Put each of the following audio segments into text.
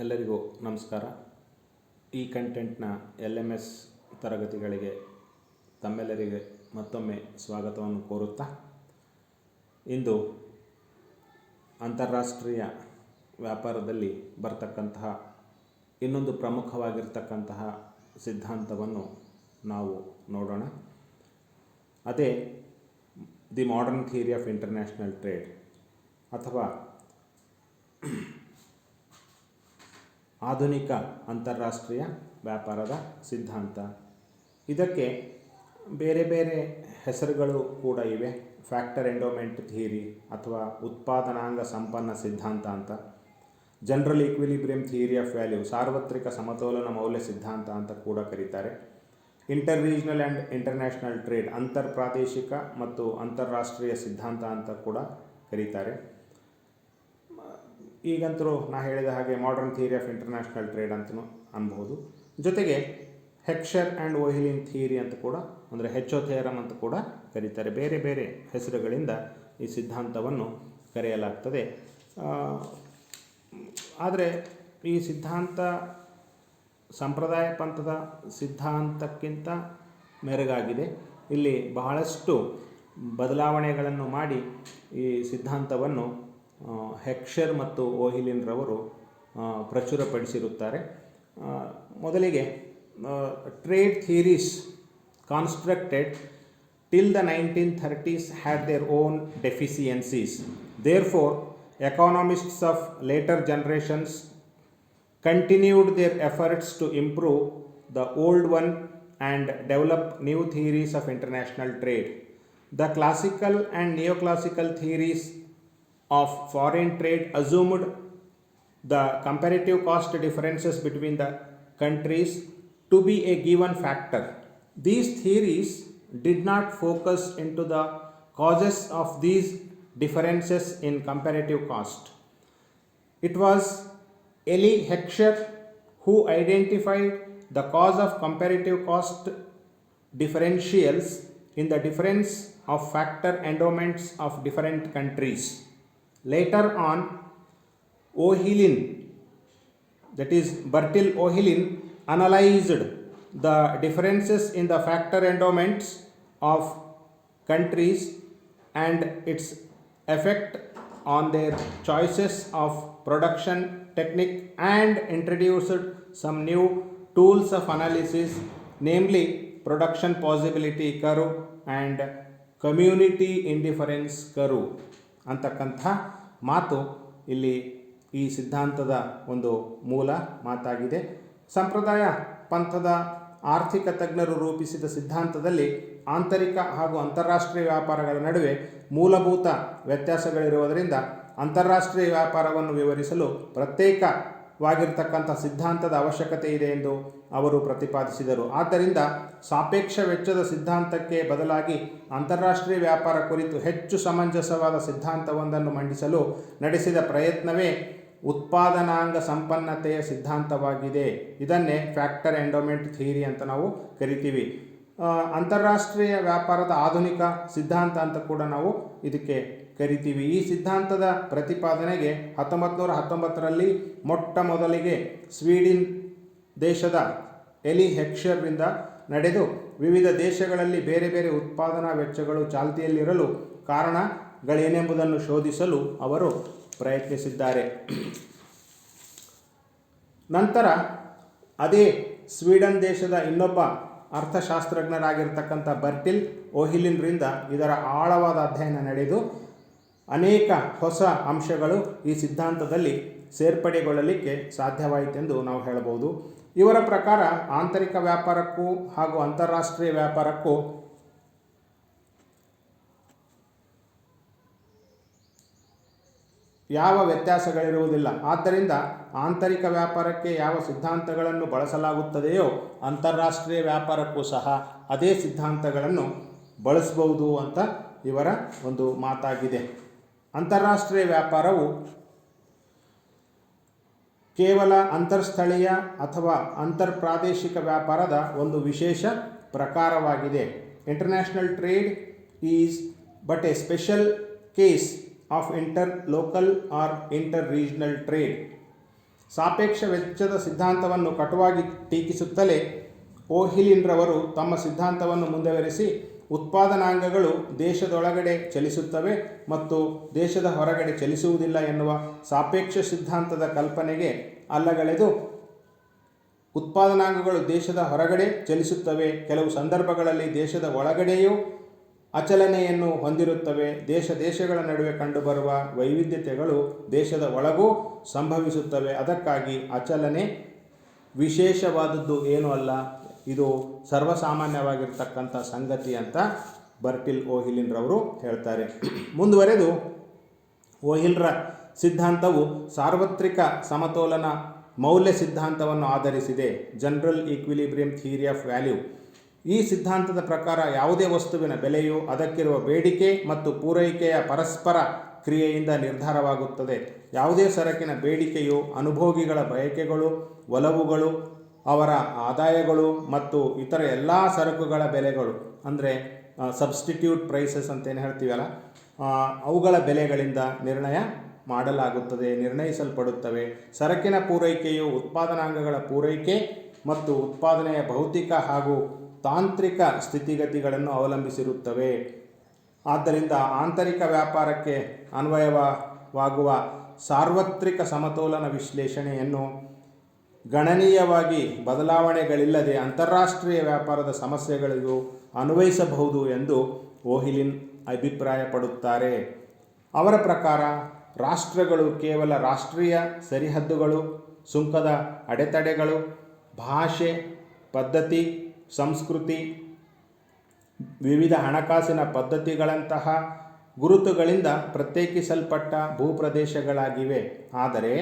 ಎಲ್ಲರಿಗೂ ನಮಸ್ಕಾರ. ಈ ಕಂಟೆಂಟ್ನ LMS ತರಗತಿಗಳಿಗೆ ತಮ್ಮೆಲ್ಲರಿಗೆ ಮತ್ತೊಮ್ಮೆ ಸ್ವಾಗತವನ್ನು ಕೋರುತ್ತಾ, ಇಂದು ಅಂತಾರಾಷ್ಟ್ರೀಯ ವ್ಯಾಪಾರದಲ್ಲಿ ಬರ್ತಕ್ಕಂತಹ ಇನ್ನೊಂದು ಪ್ರಮುಖವಾಗಿರ್ತಕ್ಕಂತಹ ಸಿದ್ಧಾಂತವನ್ನು ನಾವು ನೋಡೋಣ. ಅದೇ the modern theory of international trade ಅಥವಾ ಆಧುನಿಕ ಅಂತಾರಾಷ್ಟ್ರೀಯ ವ್ಯಾಪಾರದ ಸಿದ್ಧಾಂತ. ಇದಕ್ಕೆ ಬೇರೆ ಬೇರೆ ಹೆಸರುಗಳು ಕೂಡ ಇವೆ. ಫ್ಯಾಕ್ಟರ್ ಎಂಡೋಮೆಂಟ್ ಥಿಯರಿ ಅಥವಾ ಉತ್ಪಾದನಾಂಗ ಸಂಪನ್ನ ಸಿದ್ಧಾಂತ ಅಂತ, general equilibrium theory of value, ಸಾರ್ವತ್ರಿಕ ಸಮತೋಲನ ಮೌಲ್ಯ ಸಿದ್ಧಾಂತ ಅಂತ ಕೂಡ ಕರೀತಾರೆ. Inter regional and international trade, ಅಂತರ್ ಪ್ರಾದೇಶಿಕ ಮತ್ತು ಅಂತಾರಾಷ್ಟ್ರೀಯ ಸಿದ್ಧಾಂತ ಅಂತ ಕೂಡ ಕರೀತಾರೆ. ಈಗಂತರೂ ನಾ ಹೇಳಿದ ಹಾಗೆ modern theory of international trade ಅಂತಲೂ ಅನ್ಬೋದು. ಜೊತೆಗೆ ಹೆಕ್ಷರ್ ಆ್ಯಂಡ್ ಓಹಿಲಿನ್ ಥಿಯರಿ ಅಂತ ಕೂಡ, ಅಂದರೆ ಹೆಚ್ ಒ ಥಿಯರಮ್ ಅಂತ ಕೂಡ ಕರೀತಾರೆ. ಬೇರೆ ಬೇರೆ ಹೆಸರುಗಳಿಂದ ಈ ಸಿದ್ಧಾಂತವನ್ನು ಕರೆಯಲಾಗ್ತದೆ. ಆದರೆ ಈ ಸಿದ್ಧಾಂತ ಸಂಪ್ರದಾಯ ಪಂಥದ ಸಿದ್ಧಾಂತಕ್ಕಿಂತ ಮೆರುಗಾಗಿದೆ. ಇಲ್ಲಿ ಬಹಳಷ್ಟು ಬದಲಾವಣೆಗಳನ್ನು ಮಾಡಿ ಈ ಸಿದ್ಧಾಂತವನ್ನು ಹೆಕ್ಷರ್ ಮತ್ತು ಓಹಿಲಿನ್ ರವರು ಪ್ರಚುರಪಡಿಸಿರುತ್ತಾರೆ. ಮೊದಲಿಗೆ trade theories constructed till the 1930s had their own deficiencies. Therefore, economists of later generations continued their efforts to improve the old one and develop new theories of international trade. The classical and neoclassical theories of foreign trade assumed the comparative cost differences between the countries to be a given factor. These theories did not focus into the causes of these differences in comparative cost. It was Elie Heckscher who identified the cause of comparative cost differentials in the difference of factor endowments of different countries. Later on, O'Higgins, that is Bertil O'Higgins, analyzed the differences in the factor endowments of countries and its effect on their choices of production technique and introduced some new tools of analysis, namely production possibility curve and community indifference curve ಅಂತಕ್ಕಂಥ ಮಾತು ಇಲ್ಲಿ ಈ ಸಿದ್ಧಾಂತದ ಒಂದು ಮೂಲ ಮಾತಾಗಿದೆ. ಸಂಪ್ರದಾಯ ಪಂಥದ ಆರ್ಥಿಕ ತಜ್ಞರು ರೂಪಿಸಿದ ಸಿದ್ಧಾಂತದಲ್ಲಿ ಆಂತರಿಕ ಹಾಗೂ ಅಂತಾರಾಷ್ಟ್ರೀಯ ವ್ಯಾಪಾರಗಳ ನಡುವೆ ಮೂಲಭೂತ ವ್ಯತ್ಯಾಸಗಳಿರುವುದರಿಂದ ಅಂತಾರಾಷ್ಟ್ರೀಯ ವ್ಯಾಪಾರವನ್ನು ವಿವರಿಸಲು ಪ್ರತ್ಯೇಕವಾಗಿರ್ತಕ್ಕಂಥ ಸಿದ್ಧಾಂತದ ಅವಶ್ಯಕತೆ ಇದೆ ಎಂದು ಅವರು ಪ್ರತಿಪಾದಿಸಿದರು. ಆದ್ದರಿಂದ ಸಾಪೇಕ್ಷ ವೆಚ್ಚದ ಸಿದ್ಧಾಂತಕ್ಕೆ ಬದಲಾಗಿ ಅಂತಾರಾಷ್ಟ್ರೀಯ ವ್ಯಾಪಾರ ಕುರಿತು ಹೆಚ್ಚು ಸಮಂಜಸವಾದ ಸಿದ್ಧಾಂತವೊಂದನ್ನು ಮಂಡಿಸಲು ನಡೆಸಿದ ಪ್ರಯತ್ನವೇ ಉತ್ಪಾದನಾಂಗ ಸಂಪನ್ನತೆಯ ಸಿದ್ಧಾಂತವಾಗಿದೆ. ಇದನ್ನೇ ಫ್ಯಾಕ್ಟರ್ ಎಂಡೋಮೆಂಟ್ ಥಿಯರಿ ಅಂತ ನಾವು ಕರಿತೀವಿ. ಅಂತಾರಾಷ್ಟ್ರೀಯ ವ್ಯಾಪಾರದ ಆಧುನಿಕ ಸಿದ್ಧಾಂತ ಅಂತ ಕೂಡ ನಾವು ಇದಕ್ಕೆ ಕರಿತೀವಿ. ಈ ಸಿದ್ಧಾಂತದ ಪ್ರತಿಪಾದನೆಗೆ 1919ರಲ್ಲಿ ಮೊಟ್ಟ ಮೊದಲಿಗೆ ಸ್ವೀಡನ್ ದೇಶದ ಎಲಿ ಹೆಕ್ಷರ್ರಿಂದ ನಡೆದು ವಿವಿಧ ದೇಶಗಳಲ್ಲಿ ಬೇರೆ ಬೇರೆ ಉತ್ಪಾದನಾ ವೆಚ್ಚಗಳು ಚಾಲ್ತಿಯಲ್ಲಿರಲು ಕಾರಣಗಳೇನೆಂಬುದನ್ನು ಶೋಧಿಸಲು ಅವರು ಪ್ರಯತ್ನಿಸಿದ್ದಾರೆ. ನಂತರ ಅದೇ ಸ್ವೀಡನ್ ದೇಶದ ಇನ್ನೊಬ್ಬ ಅರ್ಥಶಾಸ್ತ್ರಜ್ಞರಾಗಿರ್ತಕ್ಕಂಥ ಬರ್ಟಿಲ್ ಓಹಿಲಿನ್ರಿಂದ ಇದರ ಆಳವಾದ ಅಧ್ಯಯನ ನಡೆದು ಅನೇಕ ಹೊಸ ಅಂಶಗಳು ಈ ಸಿದ್ಧಾಂತದಲ್ಲಿ ಸೇರ್ಪಡೆಗೊಳ್ಳಲಿಕ್ಕೆ ಸಾಧ್ಯವಾಯಿತೆಂದು ನಾವು ಹೇಳಬಹುದು. ಇವರ ಪ್ರಕಾರ ಆಂತರಿಕ ವ್ಯಾಪಾರಕ್ಕೂ ಹಾಗೂ ಅಂತಾರಾಷ್ಟ್ರೀಯ ವ್ಯಾಪಾರಕ್ಕೂ ಯಾವ ವ್ಯತ್ಯಾಸಗಳಿರುವುದಿಲ್ಲ. ಆದ್ದರಿಂದ ಆಂತರಿಕ ವ್ಯಾಪಾರಕ್ಕೆ ಯಾವ ಸಿದ್ಧಾಂತಗಳನ್ನು ಬಳಸಲಾಗುತ್ತದೆಯೋ ಅಂತಾರಾಷ್ಟ್ರೀಯ ವ್ಯಾಪಾರಕ್ಕೂ ಸಹ ಅದೇ ಸಿದ್ಧಾಂತಗಳನ್ನು ಬಳಸಬಹುದು ಅಂತ ಇವರ ಒಂದು ಮಾತಾಗಿದೆ. ಅಂತಾರಾಷ್ಟ್ರೀಯ ವ್ಯಾಪಾರವು ಕೇವಲ ಅಂತರ್ಸ್ಥಳೀಯ ಅಥವಾ ಅಂತರ್ಪ್ರಾದೇಶಿಕ ವ್ಯಾಪಾರದ ಒಂದು ವಿಶೇಷ ಪ್ರಕಾರವಾಗಿದೆ. International trade is but A special case of interlocal or inter-regional trade. ಸಾಪೇಕ್ಷ ವೆಚ್ಚದ ಸಿದ್ಧಾಂತವನ್ನು ಕಟುವಾಗಿ ಟೀಕಿಸುತ್ತಲೇ ಓಹಿಲಿನ್ರವರು ತಮ್ಮ ಸಿದ್ಧಾಂತವನ್ನು ಮುಂದುವರೆಸಿ ಉತ್ಪಾದನಾಂಗಗಳು ದೇಶದೊಳಗಡೆ ಚಲಿಸುತ್ತವೆ ಮತ್ತು ದೇಶದ ಹೊರಗಡೆ ಚಲಿಸುವುದಿಲ್ಲ ಎನ್ನುವ ಸಾಪೇಕ್ಷ ಸಿದ್ಧಾಂತದ ಕಲ್ಪನೆಗೆ ಅಲ್ಲಗಳೆದು ಉತ್ಪಾದನಾಂಗಗಳು ದೇಶದ ಹೊರಗಡೆ ಚಲಿಸುತ್ತವೆ, ಕೆಲವು ಸಂದರ್ಭಗಳಲ್ಲಿ ದೇಶದ ಒಳಗಡೆಯೂ ಅಚಲನೆಯನ್ನು ಹೊಂದಿರುತ್ತವೆ, ದೇಶಗಳ ನಡುವೆ ಕಂಡುಬರುವ ವೈವಿಧ್ಯತೆಗಳು ದೇಶದ ಒಳಗೂ ಸಂಭವಿಸುತ್ತವೆ, ಅದಕ್ಕಾಗಿ ಅಚಲನೆ ವಿಶೇಷವಾದದ್ದು ಏನೂ ಅಲ್ಲ, ಇದು ಸರ್ವಸಾಮಾನ್ಯವಾಗಿರ್ತಕ್ಕಂಥ ಸಂಗತಿ ಅಂತ ಬರ್ಟಿಲ್ ಓಹಿಲಿನ್ರವರು ಹೇಳ್ತಾರೆ. ಮುಂದುವರೆದು ಓಹಿಲ್ರ ಸಿದ್ಧಾಂತವು ಸಾರ್ವತ್ರಿಕ ಸಮತೋಲನ ಮೌಲ್ಯ ಸಿದ್ಧಾಂತವನ್ನು ಆಧರಿಸಿದೆ, general equilibrium theory of value. ಈ ಸಿದ್ಧಾಂತದ ಪ್ರಕಾರ ಯಾವುದೇ ವಸ್ತುವಿನ ಬೆಲೆಯು ಅದಕ್ಕಿರುವ ಬೇಡಿಕೆ ಮತ್ತು ಪೂರೈಕೆಯ ಪರಸ್ಪರ ಕ್ರಿಯೆಯಿಂದ ನಿರ್ಧಾರವಾಗುತ್ತದೆ. ಯಾವುದೇ ಸರಕಿನ ಬೇಡಿಕೆಯು ಅನುಭೋಗಿಗಳ ಬಯಕೆಗಳು, ಒಲವುಗಳು, ಅವರ ಆದಾಯಗಳು ಮತ್ತು ಇತರ ಎಲ್ಲ ಸರಕುಗಳ ಬೆಲೆಗಳು ಅಂದರೆ ಸಬ್ಸ್ಟಿಟ್ಯೂಟ್ ಪ್ರೈಸಸ್ ಅಂತೇನು ಹೇಳ್ತೀವಲ್ಲ, ಅವುಗಳ ಬೆಲೆಗಳಿಂದ ನಿರ್ಣಯಿಸಲ್ಪಡುತ್ತವೆ. ಸರಕಿನ ಪೂರೈಕೆಯು ಉತ್ಪಾದನಾಂಗಗಳ ಪೂರೈಕೆ ಮತ್ತು ಉತ್ಪಾದನೆಯ ಭೌತಿಕ ಹಾಗೂ ತಾಂತ್ರಿಕ ಸ್ಥಿತಿಗತಿಗಳನ್ನು ಅವಲಂಬಿಸಿರುತ್ತವೆ. ಆದ್ದರಿಂದ ಆಂತರಿಕ ವ್ಯಾಪಾರಕ್ಕೆ ಅನ್ವಯವಾಗುವ ಸಾರ್ವತ್ರಿಕ ಸಮತೋಲನ ವಿಶ್ಲೇಷಣೆಯನ್ನು ಗಣನೀಯವಾಗಿ ಬದಲಾವಣೆಗಳಿಲ್ಲದೆ ಅಂತಾರಾಷ್ಟ್ರೀಯ ವ್ಯಾಪಾರದ ಸಮಸ್ಯೆಗಳಿಗೂ ಅನ್ವಯಿಸಬಹುದು ಎಂದು ಓಹಿಲಿನ್ ಅಭಿಪ್ರಾಯಪಡುತ್ತಾರೆ. ಅವರ ಪ್ರಕಾರ ರಾಷ್ಟ್ರಗಳು ಕೇವಲ ರಾಷ್ಟ್ರೀಯ ಸರಿಹದ್ದುಗಳು, ಸುಂಕದ ಅಡೆತಡೆಗಳು, ಭಾಷೆ, ಪದ್ಧತಿ, ಸಂಸ್ಕೃತಿ, ವಿವಿಧ ಹಣಕಾಸಿನ ಪದ್ಧತಿಗಳಂತಹ ಗುರುತುಗಳಿಂದ ಪ್ರತ್ಯೇಕಿಸಲ್ಪಟ್ಟ ಭೂಪ್ರದೇಶಗಳಾಗಿವೆ. ಆದರೆ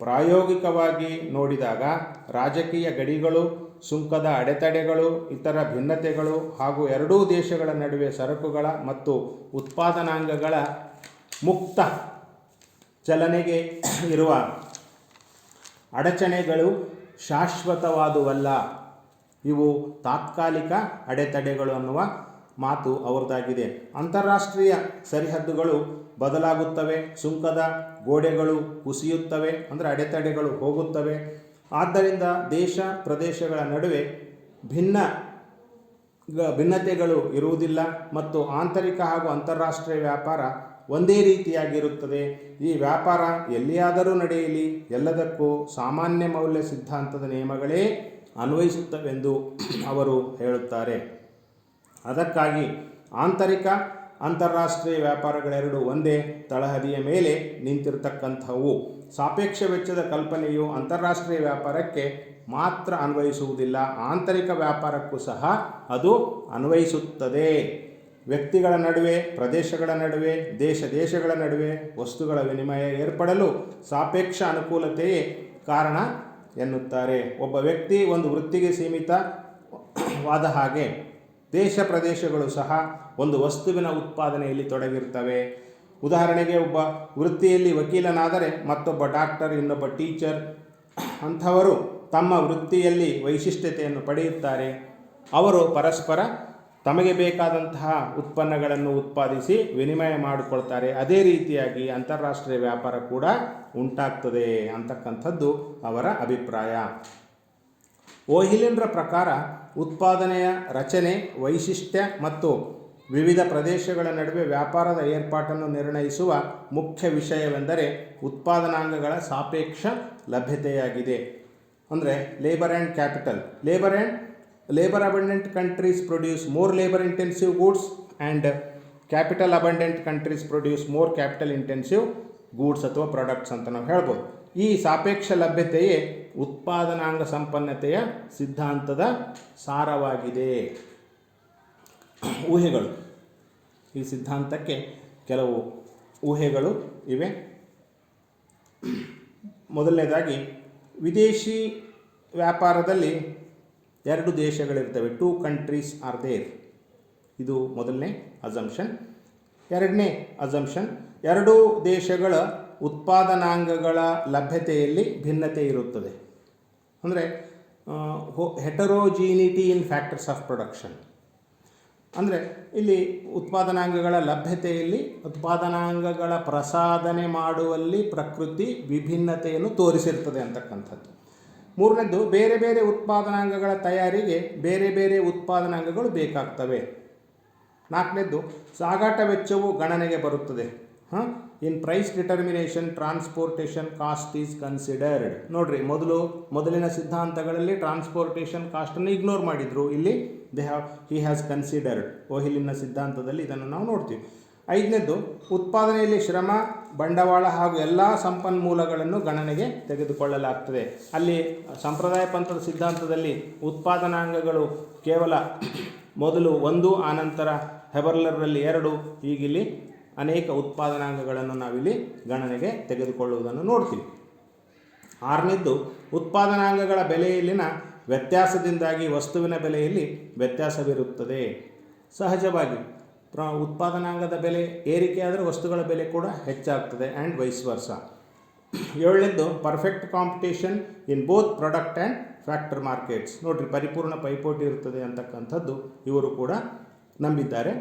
ಪ್ರಾಯೋಗಿಕವಾಗಿ ನೋಡಿದಾಗ ರಾಜಕೀಯ ಗಡಿಗಳು, ಸುಂಕದ ಅಡೆತಡೆಗಳು, ಇತರ ಭಿನ್ನತೆಗಳು ಹಾಗೂ ಎರಡೂ ದೇಶಗಳ ನಡುವೆ ಸರಕುಗಳ ಮತ್ತು ಉತ್ಪಾದನಾಂಗಗಳ ಮುಕ್ತ ಚಲನೆಗೆ ಇರುವ ಅಡಚಣೆಗಳು ಶಾಶ್ವತವಾದುವಲ್ಲ, ಇವು ತಾತ್ಕಾಲಿಕ ಅಡೆತಡೆಗಳು ಅನ್ನುವ ಮಾತು ಅವರದಾಗಿದೆ. ಅಂತಾರಾಷ್ಟ್ರೀಯ ಸರಿಹದ್ದುಗಳು ಬದಲಾಗುತ್ತವೆ, ಸುಂಕದ ಗೋಡೆಗಳು ಕುಸಿಯುತ್ತವೆ, ಅಂದರೆ ಅಡೆತಡೆಗಳು ಹೋಗುತ್ತವೆ. ಆದ್ದರಿಂದ ದೇಶ ಪ್ರದೇಶಗಳ ನಡುವೆ ಭಿನ್ನತೆಗಳು ಇರುವುದಿಲ್ಲ ಮತ್ತು ಆಂತರಿಕ ಹಾಗೂ ಅಂತಾರಾಷ್ಟ್ರೀಯ ವ್ಯಾಪಾರ ಒಂದೇ ರೀತಿಯಾಗಿರುತ್ತದೆ. ಈ ವ್ಯಾಪಾರ ಎಲ್ಲಿಯಾದರೂ ನಡೆಯಲಿ, ಎಲ್ಲದಕ್ಕೂ ಸಾಮಾನ್ಯ ಮೌಲ್ಯ ಸಿದ್ಧಾಂತದ ನಿಯಮಗಳೇ ಅನ್ವಯಿಸುತ್ತವೆಂದು ಅವರು ಹೇಳುತ್ತಾರೆ. ಅದಕ್ಕಾಗಿ ಆಂತರಿಕ ಅಂತಾರಾಷ್ಟ್ರೀಯ ವ್ಯಾಪಾರಗಳೆರಡು ಒಂದೇ ತಳಹದಿಯ ಮೇಲೆ ನಿಂತಿರತಕ್ಕಂಥವು. ಸಾಪೇಕ್ಷ ವೆಚ್ಚದ ಕಲ್ಪನೆಯು ಅಂತಾರಾಷ್ಟ್ರೀಯ ವ್ಯಾಪಾರಕ್ಕೆ ಮಾತ್ರ ಅನ್ವಯಿಸುವುದಿಲ್ಲ, ಆಂತರಿಕ ವ್ಯಾಪಾರಕ್ಕೂ ಸಹ ಅದು ಅನ್ವಯಿಸುತ್ತದೆ. ವ್ಯಕ್ತಿಗಳ ನಡುವೆ, ಪ್ರದೇಶಗಳ ನಡುವೆ, ದೇಶಗಳ ನಡುವೆ ವಸ್ತುಗಳ ವಿನಿಮಯ ಏರ್ಪಡಲು ಸಾಪೇಕ್ಷ ಅನುಕೂಲತೆಯೇ ಕಾರಣ ಎನ್ನುತ್ತಾರೆ. ಒಬ್ಬ ವ್ಯಕ್ತಿ ಒಂದು ವೃತ್ತಿಗೆ ಸೀಮಿತವಾದ ಹಾಗೆ ದೇಶ ಪ್ರದೇಶಗಳು ಸಹ ಒಂದು ವಸ್ತುವಿನ ಉತ್ಪಾದನೆಯಲ್ಲಿ ತೊಡಗಿರ್ತವೆ. ಉದಾಹರಣೆಗೆ ಒಬ್ಬ ವೃತ್ತಿಯಲ್ಲಿ ವಕೀಲನಾದರೆ ಮತ್ತೊಬ್ಬ ಡಾಕ್ಟರ್, ಇನ್ನೊಬ್ಬ ಟೀಚರ್, ಅಂಥವರು ತಮ್ಮ ವೃತ್ತಿಯಲ್ಲಿ ವೈಶಿಷ್ಟ್ಯತೆಯನ್ನು ಪಡೆಯುತ್ತಾರೆ. ಅವರು ಪರಸ್ಪರ ತಮಗೆ ಬೇಕಾದಂತಹ ಉತ್ಪನ್ನಗಳನ್ನು ಉತ್ಪಾದಿಸಿ ವಿನಿಮಯ ಮಾಡಿಕೊಳ್ತಾರೆ. ಅದೇ ರೀತಿಯಾಗಿ ಅಂತಾರಾಷ್ಟ್ರೀಯ ವ್ಯಾಪಾರ ಕೂಡ ಉಂಟಾಗ್ತದೆ ಅಂತಕ್ಕಂಥದ್ದು ಅವರ ಅಭಿಪ್ರಾಯ. ಓಹಿಲಿನ್ರ ಪ್ರಕಾರ ಉತ್ಪಾದನೆಯ ರಚನೆ, ವೈಶಿಷ್ಟ್ಯ ಮತ್ತು ವಿವಿಧ ಪ್ರದೇಶಗಳ ನಡುವೆ ವ್ಯಾಪಾರದ ಏರ್ಪಾಟನ್ನು ನಿರ್ಣಯಿಸುವ ಮುಖ್ಯ ವಿಷಯವೆಂದರೆ ಉತ್ಪಾದನಾಂಗಗಳ ಸಾಪೇಕ್ಷ ಲಭ್ಯತೆಯಾಗಿದೆ. ಅಂದರೆ labour and capital. Labour abundant countries produce more labor intensive goods and capital abundant countries produce more capital intensive goods ಅಥವಾ ಪ್ರಾಡಕ್ಟ್ಸ್ ಅಂತ ನಾವು ಹೇಳ್ಬೋದು. ಈ ಸಾಪೇಕ್ಷ ಲಭ್ಯತೆಯೇ ಉತ್ಪಾದನಾಂಗ ಸಂಪನ್ನತೆಯ ಸಿದ್ಧಾಂತದ ಸಾರವಾಗಿದೆ. ಊಹೆಗಳು. ಈ ಸಿದ್ಧಾಂತಕ್ಕೆ ಕೆಲವು ಊಹೆಗಳು ಇವೆ. ಮೊದಲನೇದಾಗಿ, ವಿದೇಶಿ ವ್ಯಾಪಾರದಲ್ಲಿ ಎರಡು ದೇಶಗಳಿರ್ತವೆ, 2 countries are there. ಇದು ಮೊದಲನೇ ಅಸಂಪ್ಷನ್. ಎರಡನೇ ಅಸಂಪ್ಷನ್, ಎರಡೂ ದೇಶಗಳ ಉತ್ಪಾದನಾಂಗಗಳ ಲಭ್ಯತೆಯಲ್ಲಿ ಭಿನ್ನತೆ ಇರುತ್ತದೆ. ಅಂದರೆ ಹೆಟರೋಜಿನಿಟಿ ಇನ್ ಫ್ಯಾಕ್ಟರ್ಸ್ ಆಫ್ ಪ್ರೊಡಕ್ಷನ್. ಅಂದರೆ ಇಲ್ಲಿ ಉತ್ಪಾದನಾಂಗಗಳ ಲಭ್ಯತೆಯಲ್ಲಿ ಉತ್ಪಾದನಾಂಗಗಳ ಪ್ರಸಾದನೆ ಮಾಡುವಲ್ಲಿ ಪ್ರಕೃತಿ ವಿಭಿನ್ನತೆಯನ್ನು ತೋರಿಸಿರ್ತದೆ ಅಂತಕ್ಕಂಥದ್ದು. ಮೂರನೇದು, ಬೇರೆ ಬೇರೆ ಉತ್ಪಾದನಾಂಗಗಳ ತಯಾರಿಗೆ ಬೇರೆ ಬೇರೆ ಉತ್ಪಾದನಾಂಗಗಳು ಬೇಕಾಗ್ತವೆ. ನಾಲ್ಕನೇದು, ಸಾಗಾಟ ವೆಚ್ಚವು ಗಣನೆಗೆ ಬರುತ್ತದೆ. In price determination transportation cost is considered. ನೋಡ್ರಿ, ಮೊದಲಿನ ಸಿದ್ಧಾಂತಗಳಲ್ಲಿ ಟ್ರಾನ್ಸ್ಪೋರ್ಟೇಷನ್ ಕಾಸ್ಟನ್ನು ಇಗ್ನೋರ್ ಮಾಡಿದರು. ಇಲ್ಲಿ ಹಿ ಹ್ಯಾಸ್ ಕನ್ಸಿಡರ್ಡ್. ಓಹಿಲಿನ ಸಿದ್ಧಾಂತದಲ್ಲಿ ಇದನ್ನು ನಾವು ನೋಡ್ತೀವಿ. ಐದನೇದು, ಉತ್ಪಾದನೆಯಲ್ಲಿ ಶ್ರಮ, ಬಂಡವಾಳ ಹಾಗೂ ಎಲ್ಲ ಸಂಪನ್ಮೂಲಗಳನ್ನು ಗಣನೆಗೆ ತೆಗೆದುಕೊಳ್ಳಲಾಗ್ತದೆ. ಅಲ್ಲಿ ಸಂಪ್ರದಾಯ ಪಂಥದ ಸಿದ್ಧಾಂತದಲ್ಲಿ ಉತ್ಪಾದನಾಂಗಗಳು ಕೇವಲ ಮೊದಲು 1, ಆನಂತರ ಹೆಬರ್ಲರಲ್ಲಿ 2, ಹೀಗಿಲ್ಲಿ ಅನೇಕ ಉತ್ಪಾದನಾಂಗಗಳನ್ನು ನಾವಿಲ್ಲಿ ಗಣನೆಗೆ ತೆಗೆದುಕೊಳ್ಳುವುದನ್ನು ನೋಡ್ತೀವಿ. ಆರನೇದ್ದು, ಉತ್ಪಾದನಾಂಗಗಳ ಬೆಲೆಯಲ್ಲಿನ ವ್ಯತ್ಯಾಸದಿಂದಾಗಿ ವಸ್ತುವಿನ ಬೆಲೆಯಲ್ಲಿ ವ್ಯತ್ಯಾಸವಿರುತ್ತದೆ. ಸಹಜವಾಗಿ ಉತ್ಪಾದನಾಂಗದ ಬೆಲೆ ಏರಿಕೆ ಆದರೆ ವಸ್ತುಗಳ ಬೆಲೆ ಕೂಡ ಹೆಚ್ಚಾಗ್ತದೆ, ಆ್ಯಂಡ್ ವೈಸ್ ವರ್ಸ. ಏಳನೇದ್ದು, perfect competition in both product and factor markets. ನೋಡಿರಿ, ಪರಿಪೂರ್ಣ ಪೈಪೋಟಿ ಇರ್ತದೆ ಅಂತಕ್ಕಂಥದ್ದು ಇವರು ಕೂಡ ನಂಬಿದ್ದಾರೆ,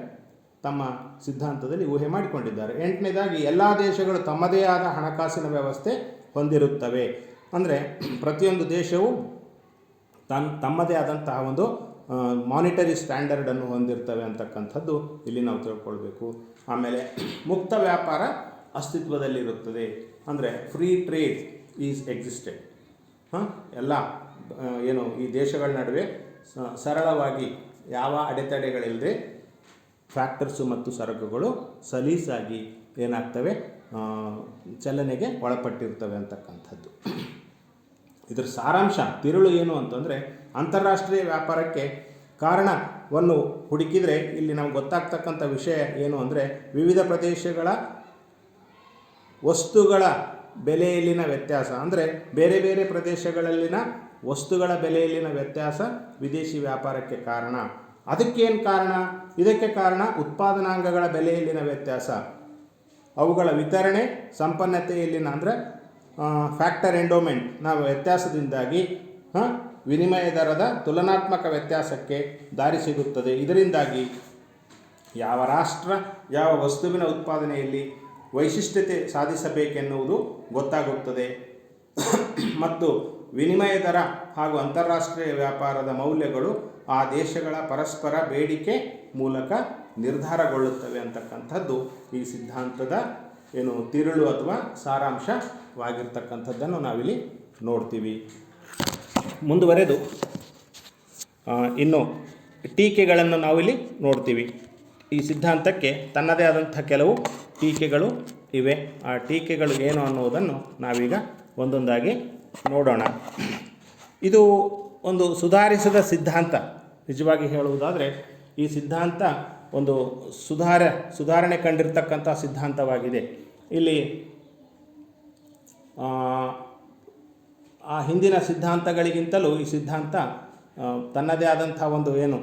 ತಮ್ಮ ಸಿದ್ಧಾಂತದಲ್ಲಿ ಊಹೆ ಮಾಡಿಕೊಂಡಿದ್ದಾರೆ. ಎಂಟನೇದಾಗಿ, ಎಲ್ಲ ದೇಶಗಳು ತಮ್ಮದೇ ಆದ ಹಣಕಾಸಿನ ವ್ಯವಸ್ಥೆ ಹೊಂದಿರುತ್ತವೆ. ಅಂದರೆ ಪ್ರತಿಯೊಂದು ದೇಶವು ತಮ್ಮದೇ ಆದಂತಹ ಒಂದು ಮಾನಿಟರಿ ಸ್ಟ್ಯಾಂಡರ್ಡನ್ನು ಹೊಂದಿರ್ತವೆ ಅಂತಕ್ಕಂಥದ್ದು ಇಲ್ಲಿ ನಾವು ತಿಳ್ಕೊಳ್ಬೇಕು. ಆಮೇಲೆ ಮುಕ್ತ ವ್ಯಾಪಾರ ಅಸ್ತಿತ್ವದಲ್ಲಿರುತ್ತದೆ. ಅಂದರೆ ಫ್ರೀ ಟ್ರೇಡ್ ಈಸ್ ಎಕ್ಸಿಸ್ಟೆಡ್. ಎಲ್ಲ ಏನು ಈ ದೇಶಗಳ ನಡುವೆ ಸರಳವಾಗಿ ಯಾವ ಅಡೆತಡೆಗಳಿಲ್ಲದೆ ಫ್ಯಾಕ್ಟರ್ಸು ಮತ್ತು ಸರಕುಗಳು ಸಲೀಸಾಗಿ ಏನಾಗ್ತವೆ, ಚಲನೆಗೆ ಒಳಪಟ್ಟಿರ್ತವೆ ಅಂತಕ್ಕಂಥದ್ದು. ಇದರ ಸಾರಾಂಶ, ತಿರುಳು ಏನು ಅಂತಂದರೆ, ಅಂತಾರಾಷ್ಟ್ರೀಯ ವ್ಯಾಪಾರಕ್ಕೆ ಕಾರಣವನ್ನು ಹುಡುಕಿದರೆ ಇಲ್ಲಿ ನಮ್ಗೆ ಗೊತ್ತಾಗ್ತಕ್ಕಂಥ ವಿಷಯ ಏನು ಅಂದರೆ, ವಿವಿಧ ಪ್ರದೇಶಗಳ ವಸ್ತುಗಳ ಬೆಲೆಯಲ್ಲಿನ ವ್ಯತ್ಯಾಸ. ಅಂದರೆ ಬೇರೆ ಬೇರೆ ಪ್ರದೇಶಗಳಲ್ಲಿನ ವಸ್ತುಗಳ ಬೆಲೆಯಲ್ಲಿನ ವ್ಯತ್ಯಾಸ ವಿದೇಶಿ ವ್ಯಾಪಾರಕ್ಕೆ ಕಾರಣ. ಅದಕ್ಕೇನು ಕಾರಣ? ಇದಕ್ಕೆ ಕಾರಣ ಉತ್ಪಾದನಾಂಗಗಳ ಬೆಲೆಯಲ್ಲಿನ ವ್ಯತ್ಯಾಸ, ಅವುಗಳ ವಿತರಣೆ, ಸಂಪನ್ನತೆಯಲ್ಲಿನ ಅಂದರೆ ಫ್ಯಾಕ್ಟರ್ ಎಂಡೋಮೆಂಟ್ನ ವ್ಯತ್ಯಾಸದಿಂದಾಗಿ ವಿನಿಮಯ ದರದ ತುಲನಾತ್ಮಕ ವ್ಯತ್ಯಾಸಕ್ಕೆ ದಾರಿ ಸಿಗುತ್ತದೆ. ಇದರಿಂದಾಗಿ ಯಾವ ರಾಷ್ಟ್ರ ಯಾವ ವಸ್ತುವಿನ ಉತ್ಪಾದನೆಯಲ್ಲಿ ವೈಶಿಷ್ಟ್ಯತೆ ಸಾಧಿಸಬೇಕೆನ್ನುವುದು ಗೊತ್ತಾಗುತ್ತದೆ ಮತ್ತು ವಿನಿಮಯ ದರ ಹಾಗೂ ಅಂತಾರಾಷ್ಟ್ರೀಯ ವ್ಯಾಪಾರದ ಮೌಲ್ಯಗಳು ಆ ದೇಶಗಳ ಪರಸ್ಪರ ಬೇಡಿಕೆ ಮೂಲಕ ನಿರ್ಧಾರಗೊಳ್ಳುತ್ತವೆ ಅಂತಕ್ಕಂಥದ್ದು ಈ ಸಿದ್ಧಾಂತದ ಏನು ತಿರುಳು ಅಥವಾ ಸಾರಾಂಶವಾಗಿರ್ತಕ್ಕಂಥದ್ದನ್ನು ನಾವಿಲ್ಲಿ ನೋಡ್ತೀವಿ. ಮುಂದುವರೆದು ಇನ್ನು ಟೀಕೆಗಳನ್ನು ನಾವಿಲ್ಲಿ ನೋಡ್ತೀವಿ. ಈ ಸಿದ್ಧಾಂತಕ್ಕೆ ತನ್ನದೇ ಆದಂಥ ಕೆಲವು ಟೀಕೆಗಳು ಇವೆ. ಆ ಟೀಕೆಗಳು ಏನು ಅನ್ನುವುದನ್ನು ನಾವೀಗ ಒಂದೊಂದಾಗಿ ನೋಡೋಣ. ಇದು ಒಂದು ಸುಧಾರಿಸಿದ ಸಿದ್ಧಾಂತ. ನಿಜವಾಗಿ ಹೇಳುವುದಾದರೆ ಈ ಸಿದ್ಧಾಂತ ಒಂದು ಸುಧಾರಣೆ ಕಂಡಿರ್ತಕ್ಕಂಥ ಸಿದ್ಧಾಂತವಾಗಿದೆ. ಇಲ್ಲಿ ಆ ಹಿಂದಿನ ಸಿದ್ಧಾಂತಗಳಿಗಿಂತಲೂ ಈ ಸಿದ್ಧಾಂತ ತನ್ನದೇ ಆದಂಥ ಒಂದು ಏನು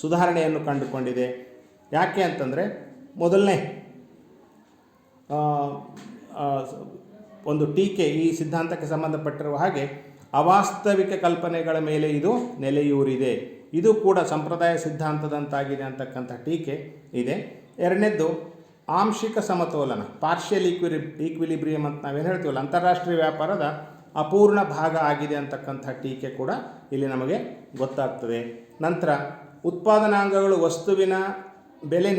ಸುಧಾರಣೆಯನ್ನು ಕಂಡುಕೊಂಡಿದೆ. ಯಾಕೆ ಅಂತಂದರೆ, ಮೊದಲನೇ ಒಂದು ಟೀಕೆ ಈ ಸಿದ್ಧಾಂತಕ್ಕೆ ಸಂಬಂಧಪಟ್ಟಿರುವ ಹಾಗೆ ಅವಾಸ್ತವಿಕ ಕಲ್ಪನೆಗಳ ಮೇಲೆ ಇದು ನೆಲೆಯೂರಿದೆ. ಇದು ಕೂಡ ಸಂಪ್ರದಾಯ ಸಿದ್ಧಾಂತದಂತಾಗಿದೆ ಅಂತಕ್ಕಂಥ ಟೀಕೆ ಇದೆ. ಎರಡನೇದ್ದು, ಆಂಶಿಕ ಸಮತೋಲನ, ಪಾರ್ಷಿಯಲ್ ಈಕ್ವಿಲಿಬ್ರಿಯಮ್ ಅಂತ ನಾವೇನು ಹೇಳ್ತೀವಲ್ಲ, ಅಂತಾರಾಷ್ಟ್ರೀಯ ವ್ಯಾಪಾರದ ಅಪೂರ್ಣ ಭಾಗ ಆಗಿದೆ ಅಂತಕ್ಕಂಥ ಟೀಕೆ ಕೂಡ ಇಲ್ಲಿ ನಮಗೆ ಗೊತ್ತಾಗ್ತದೆ. ನಂತರ ಉತ್ಪಾದನಾಂಗಗಳು ವಸ್ತುವಿನ ಬೆಲೆ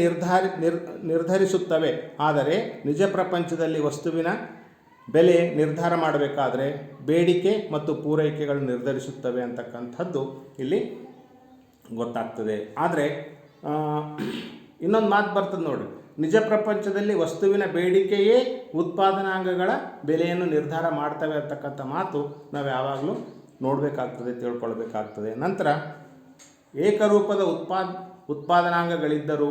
ನಿರ್ಧರಿಸುತ್ತವೆ, ಆದರೆ ನಿಜ ಪ್ರಪಂಚದಲ್ಲಿ ವಸ್ತುವಿನ ಬೆಲೆ ನಿರ್ಧಾರ ಮಾಡಬೇಕಾದ್ರೆ ಬೇಡಿಕೆ ಮತ್ತು ಪೂರೈಕೆಗಳು ನಿರ್ಧರಿಸುತ್ತವೆ ಅಂತಕ್ಕಂಥದ್ದು ಇಲ್ಲಿ ಗೊತ್ತಾಗ್ತದೆ. ಆದರೆ ಇನ್ನೊಂದು ಮಾತು ಬರ್ತದೆ ನೋಡಿ, ನಿಜ ಪ್ರಪಂಚದಲ್ಲಿ ವಸ್ತುವಿನ ಬೇಡಿಕೆಯೇ ಉತ್ಪಾದನಾಂಗಗಳ ಬೆಲೆಯನ್ನು ನಿರ್ಧಾರ ಮಾಡ್ತವೆ ಅಂತಕ್ಕಂಥ ಮಾತು ನಾವು ಯಾವಾಗಲೂ ನೋಡಬೇಕಾಗ್ತದೆ, ತಿಳ್ಕೊಳ್ಬೇಕಾಗ್ತದೆ. ನಂತರ ಏಕರೂಪದ ಉತ್ಪಾದನಾಂಗಗಳಿದ್ದರೂ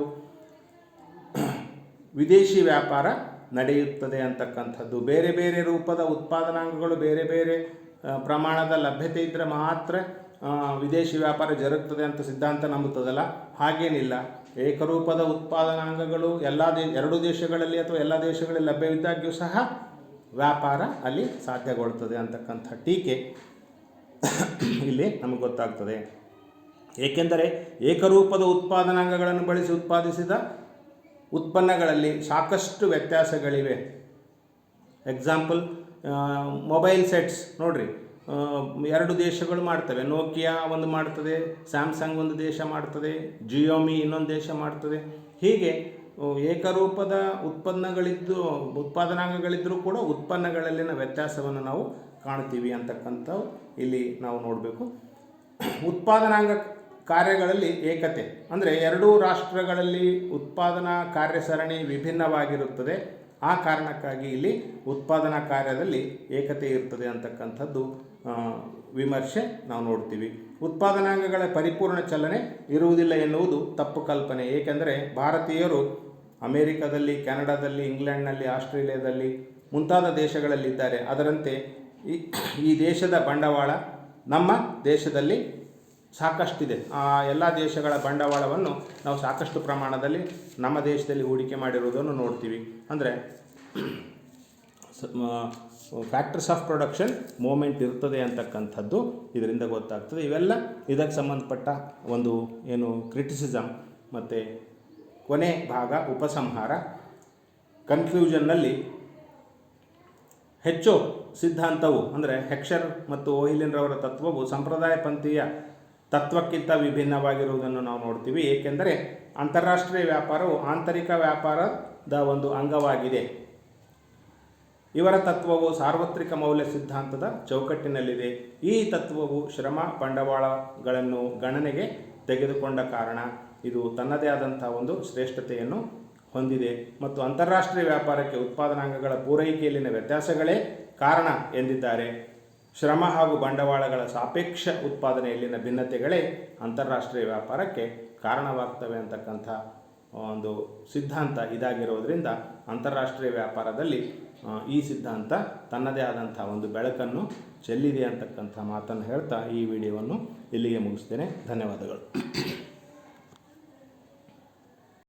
ವಿದೇಶಿ ವ್ಯಾಪಾರ ನಡೆಯುತ್ತದೆ ಅಂತಕ್ಕಂಥದ್ದು. ಬೇರೆ ಬೇರೆ ರೂಪದ ಉತ್ಪಾದನಾಂಗಗಳು ಬೇರೆ ಬೇರೆ ಪ್ರಮಾಣದ ಲಭ್ಯತೆ ಇದ್ದರೆ ಮಾತ್ರ ವಿದೇಶಿ ವ್ಯಾಪಾರ ಜರುಗ್ತದೆ ಅಂತ ಸಿದ್ಧಾಂತ ನಂಬುತ್ತದಲ್ಲ, ಹಾಗೇನಿಲ್ಲ. ಏಕರೂಪದ ಉತ್ಪಾದನಾಂಗಗಳು ಎರಡು ದೇಶಗಳಲ್ಲಿ ಅಥವಾ ಎಲ್ಲ ದೇಶಗಳಲ್ಲಿ ಲಭ್ಯವಿದ್ದಾಗ್ಯೂ ಸಹ ವ್ಯಾಪಾರ ಅಲ್ಲಿ ಸಾಧ್ಯಗೊಳ್ತದೆ ಅಂತಕ್ಕಂಥ ಟೀಕೆ ಇಲ್ಲಿ ನಮಗೆ ಗೊತ್ತಾಗ್ತದೆ. ಏಕೆಂದರೆ ಏಕರೂಪದ ಉತ್ಪಾದನಾಂಗಗಳನ್ನು ಬಳಸಿ ಉತ್ಪಾದಿಸಿದ ಉತ್ಪನ್ನಗಳಲ್ಲಿ ಸಾಕಷ್ಟು ವ್ಯತ್ಯಾಸಗಳಿವೆ. ಎಕ್ಸಾಂಪಲ್, ಮೊಬೈಲ್ ಸೆಟ್ಸ್ ನೋಡಿರಿ, ಎರಡು ದೇಶಗಳು ಮಾಡ್ತವೆ. ನೋಕಿಯಾ ಒಂದು ಮಾಡ್ತದೆ, ಸ್ಯಾಮ್ಸಂಗ್ ಒಂದು ದೇಶ ಮಾಡ್ತದೆ, ಜಿಯೋಮಿ ಇನ್ನೊಂದು ದೇಶ ಮಾಡ್ತದೆ. ಹೀಗೆ ಏಕರೂಪದ ಉತ್ಪಾದನಾಂಗಗಳಿದ್ದರೂ ಕೂಡ ಉತ್ಪನ್ನಗಳಲ್ಲಿನ ವ್ಯತ್ಯಾಸವನ್ನು ನಾವು ಕಾಣ್ತೀವಿ ಅಂತಕ್ಕಂಥವು ಇಲ್ಲಿ ನಾವು ನೋಡಬೇಕು. ಉತ್ಪಾದನಾಂಗ ಕಾರ್ಯಗಳಲ್ಲಿ ಏಕತೆ ಅಂದರೆ ಎರಡೂ ರಾಷ್ಟ್ರಗಳಲ್ಲಿ ಉತ್ಪಾದನಾ ಕಾರ್ಯಸರಣಿ ವಿಭಿನ್ನವಾಗಿರುತ್ತದೆ. ಆ ಕಾರಣಕ್ಕಾಗಿ ಇಲ್ಲಿ ಉತ್ಪಾದನಾ ಕಾರ್ಯದಲ್ಲಿ ಏಕತೆ ಇರ್ತದೆ ಅಂತಕ್ಕಂಥದ್ದು ವಿಮರ್ಶೆ ನಾವು ನೋಡ್ತೀವಿ. ಉತ್ಪಾದನಾಂಗಗಳ ಪರಿಪೂರ್ಣ ಚಲನೆ ಇರುವುದಿಲ್ಲ ಎನ್ನುವುದು ತಪ್ಪು ಕಲ್ಪನೆ. ಏಕೆಂದರೆ ಭಾರತೀಯರು ಅಮೇರಿಕಾದಲ್ಲಿ, ಕೆನಡಾದಲ್ಲಿ, ಇಂಗ್ಲೆಂಡ್ನಲ್ಲಿ, ಆಸ್ಟ್ರೇಲಿಯಾದಲ್ಲಿ ಮುಂತಾದ ದೇಶಗಳಲ್ಲಿದ್ದಾರೆ. ಅದರಂತೆ ಈ ದೇಶದ ಬಂಡವಾಳ ನಮ್ಮ ದೇಶದಲ್ಲಿ ಸಾಕಷ್ಟಿದೆ. ಆ ಎಲ್ಲ ದೇಶಗಳ ಬಂಡವಾಳವನ್ನು ನಾವು ಸಾಕಷ್ಟು ಪ್ರಮಾಣದಲ್ಲಿ ನಮ್ಮ ದೇಶದಲ್ಲಿ ಹೂಡಿಕೆ ಮಾಡಿರುವುದನ್ನು ನೋಡ್ತೀವಿ. ಅಂದರೆ ಫ್ಯಾಕ್ಟರ್ಸ್ ಆಫ್ ಪ್ರೊಡಕ್ಷನ್ ಮೂಮೆಂಟ್ ಇರ್ತದೆ ಅಂತಕ್ಕಂಥದ್ದು ಇದರಿಂದ ಗೊತ್ತಾಗ್ತದೆ. ಇವೆಲ್ಲ ಇದಕ್ಕೆ ಸಂಬಂಧಪಟ್ಟ ಒಂದು ಏನು ಕ್ರಿಟಿಸಿಸಮ್ ಮತ್ತು ಕೊನೆ ಭಾಗ ಉಪಸಂಹಾರ. ಕನ್ಕ್ಲೂಷನ್ನಲ್ಲಿ ಹೆಚ್ಚು ಸಿದ್ಧಾಂತವು ಅಂದರೆ ಹೆಕ್ಷರ್ ಮತ್ತು ಓಹಿಲಿನ್ರವರ ತತ್ವವು ಸಂಪ್ರದಾಯಪಂಥೀಯ ತತ್ವಕ್ಕಿಂತ ವಿಭಿನ್ನವಾಗಿರುವುದನ್ನು ನಾವು ನೋಡ್ತೀವಿ. ಏಕೆಂದರೆ ಅಂತಾರಾಷ್ಟ್ರೀಯ ವ್ಯಾಪಾರವು ಆಂತರಿಕ ವ್ಯಾಪಾರದ ಒಂದು ಅಂಗವಾಗಿದೆ. ಇವರ ತತ್ವವು ಸಾರ್ವತ್ರಿಕ ಮೌಲ್ಯ ಸಿದ್ಧಾಂತದ ಚೌಕಟ್ಟಿನಲ್ಲಿದೆ. ಈ ತತ್ವವು ಶ್ರಮ ಬಂಡವಾಳಗಳನ್ನು ಗಣನೆಗೆ ತೆಗೆದುಕೊಂಡ ಕಾರಣ ಇದು ತನ್ನದೇ ಆದಂಥ ಒಂದು ಶ್ರೇಷ್ಠತೆಯನ್ನು ಹೊಂದಿದೆ ಮತ್ತು ಅಂತಾರಾಷ್ಟ್ರೀಯ ವ್ಯಾಪಾರಕ್ಕೆ ಉತ್ಪಾದನಾಂಗಗಳ ಪೂರೈಕೆಯಲ್ಲಿನ ವ್ಯತ್ಯಾಸಗಳೇ ಕಾರಣ ಎಂದಿದ್ದಾರೆ. ಶ್ರಮ ಹಾಗೂ ಬಂಡವಾಳಗಳ ಸಾಪೇಕ್ಷ ಉತ್ಪಾದನೆಯಲ್ಲಿನ ಭಿನ್ನತೆಗಳೇ ಅಂತಾರಾಷ್ಟ್ರೀಯ ವ್ಯಾಪಾರಕ್ಕೆ ಕಾರಣವಾಗ್ತವೆ ಅಂತಕ್ಕಂಥ ಒಂದು ಸಿದ್ಧಾಂತ ಇದಾಗಿರೋದ್ರಿಂದ ಅಂತಾರಾಷ್ಟ್ರೀಯ ವ್ಯಾಪಾರದಲ್ಲಿ ಈ ಸಿದ್ಧಾಂತ ತನ್ನದೇ ಆದಂಥ ಒಂದು ಬೆಳಕನ್ನು ಚೆಲ್ಲಿದೆ ಅಂತಕ್ಕಂಥ ಮಾತನ್ನು ಹೇಳ್ತಾ ಈ ವಿಡಿಯೋವನ್ನು ಇಲ್ಲಿಗೆ ಮುಗಿಸ್ತೇನೆ. ಧನ್ಯವಾದಗಳು.